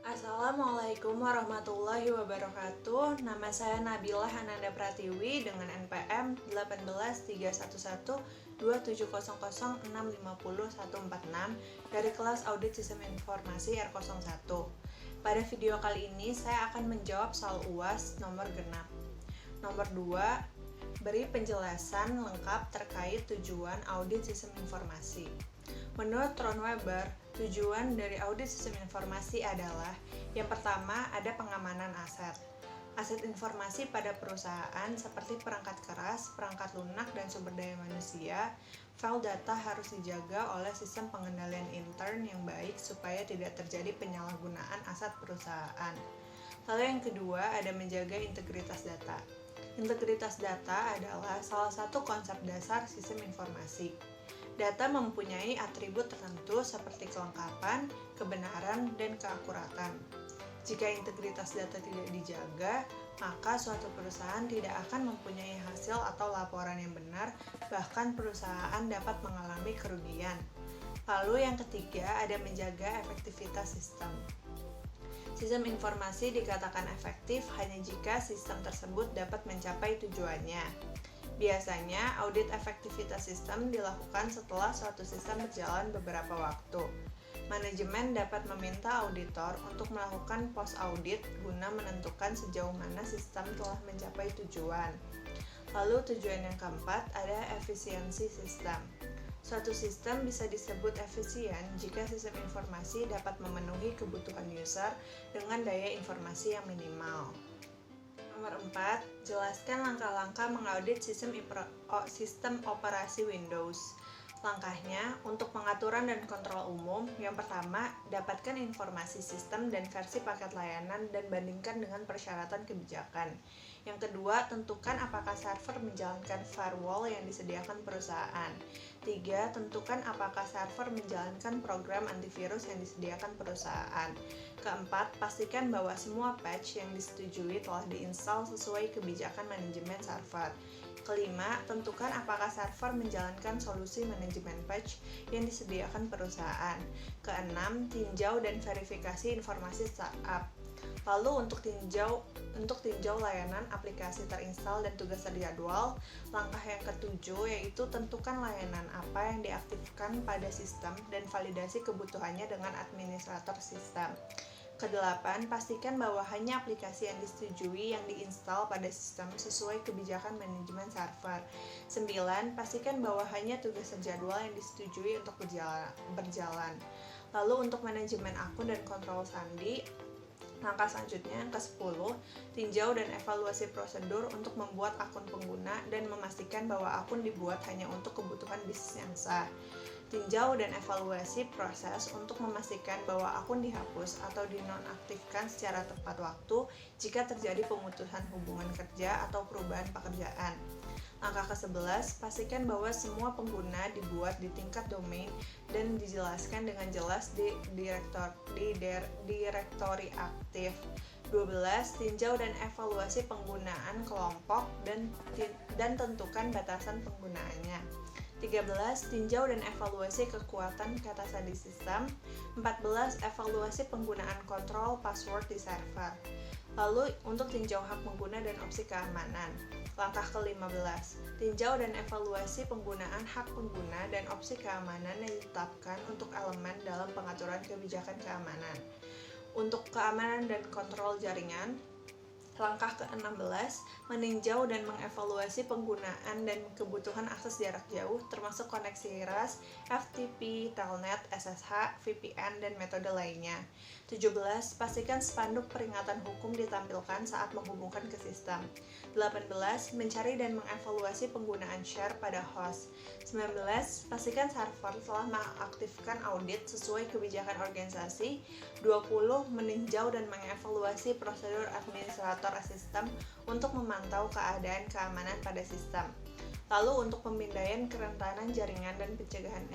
Assalamualaikum warahmatullahi wabarakatuh. Nama saya Nabilah Ananda Pratiwi dengan NPM 183127006504146 dari kelas Audit Sistem Informasi R01. Pada video kali ini saya akan menjawab soal UAS nomor genap. Nomor 2, beri penjelasan lengkap terkait tujuan audit sistem informasi. Menurut Ron Weber, tujuan dari audit sistem informasi adalah yang pertama, ada pengamanan aset. Aset informasi pada perusahaan seperti perangkat keras, perangkat lunak, dan sumber daya manusia, file data harus dijaga oleh sistem pengendalian intern yang baik supaya tidak terjadi penyalahgunaan aset perusahaan. Lalu yang kedua, ada menjaga integritas data. Integritas data adalah salah satu konsep dasar sistem informasi. Data mempunyai atribut tertentu seperti kelengkapan, kebenaran, dan keakuratan. Jika integritas data tidak dijaga, maka suatu perusahaan tidak akan mempunyai hasil atau laporan yang benar, bahkan perusahaan dapat mengalami kerugian. Lalu yang ketiga, ada menjaga efektivitas sistem. Sistem informasi dikatakan efektif hanya jika sistem tersebut dapat mencapai tujuannya. Biasanya, audit efektivitas sistem dilakukan setelah suatu sistem berjalan beberapa waktu. Manajemen dapat meminta auditor untuk melakukan post-audit guna menentukan sejauh mana sistem telah mencapai tujuan. Lalu tujuan yang keempat ada efisiensi sistem. Suatu sistem bisa disebut efisien jika sistem informasi dapat memenuhi kebutuhan user dengan daya informasi yang minimal. Nomor 4, jelaskan langkah-langkah mengaudit sistem operasi Windows. Langkahnya, untuk pengaturan dan kontrol umum, yang pertama, dapatkan informasi sistem dan versi paket layanan dan bandingkan dengan persyaratan kebijakan. Yang kedua, tentukan apakah server menjalankan firewall yang disediakan perusahaan. 3, tentukan apakah server menjalankan program antivirus yang disediakan perusahaan. Keempat, pastikan bahwa semua patch yang disetujui telah diinstal sesuai kebijakan manajemen server. Kelima, tentukan apakah server menjalankan solusi manajemen patch yang disediakan perusahaan. Keenam, tinjau dan verifikasi informasi startup. Lalu untuk tinjau layanan aplikasi terinstal dan tugas terjadwal, langkah yang ketujuh yaitu tentukan layanan apa yang diaktifkan pada sistem dan validasi kebutuhannya dengan administrator sistem. Kedelapan, pastikan bahwa hanya aplikasi yang disetujui yang diinstal pada sistem sesuai kebijakan manajemen server. 9, pastikan bahwa hanya tugas terjadwal yang disetujui untuk berjalan. Lalu untuk manajemen akun dan kontrol sandi, langkah selanjutnya yang ke-10, tinjau dan evaluasi prosedur untuk membuat akun pengguna dan memastikan bahwa akun dibuat hanya untuk kebutuhan bisnis yang sah. Tinjau dan evaluasi proses untuk memastikan bahwa akun dihapus atau dinonaktifkan secara tepat waktu jika terjadi pemutusan hubungan kerja atau perubahan pekerjaan. Langkah ke-11, pastikan bahwa semua pengguna dibuat di tingkat domain dan dijelaskan dengan jelas di direktori aktif. 12, tinjau dan evaluasi penggunaan kelompok dan tentukan batasan penggunaannya. 13, tinjau dan evaluasi kekuatan katasan di sistem. 14, evaluasi penggunaan kontrol password di server. Lalu untuk tinjau hak pengguna dan opsi keamanan. Langkah ke-15, tinjau dan evaluasi penggunaan hak pengguna dan opsi keamanan yang ditetapkan untuk elemen dalam pengaturan kebijakan keamanan. Untuk keamanan dan kontrol jaringan, langkah ke-16, meninjau dan mengevaluasi penggunaan dan kebutuhan akses jarak jauh termasuk koneksi RAS, FTP, Telnet, SSH, VPN, dan metode lainnya. 17, pastikan spanduk peringatan hukum ditampilkan saat menghubungkan ke sistem. 18, mencari dan mengevaluasi penggunaan share pada host. 19, pastikan server telah mengaktifkan audit sesuai kebijakan organisasi. 20, meninjau dan mengevaluasi prosedur administrator sistem untuk memantau keadaan keamanan pada sistem. Lalu untuk pemindaian kerentanan jaringan dan pencegahan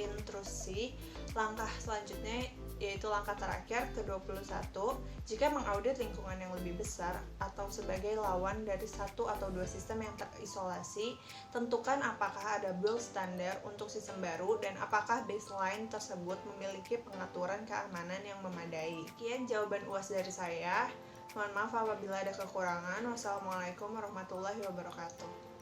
intrusi, langkah selanjutnya yaitu langkah terakhir ke-21, jika mengaudit lingkungan yang lebih besar atau sebagai lawan dari satu atau dua sistem yang terisolasi, tentukan apakah ada build standar untuk sistem baru dan apakah baseline tersebut memiliki pengaturan keamanan yang memadai. Sekian jawaban UAS dari saya. Mohon maaf apabila ada kekurangan. Wassalamualaikum warahmatullahi wabarakatuh.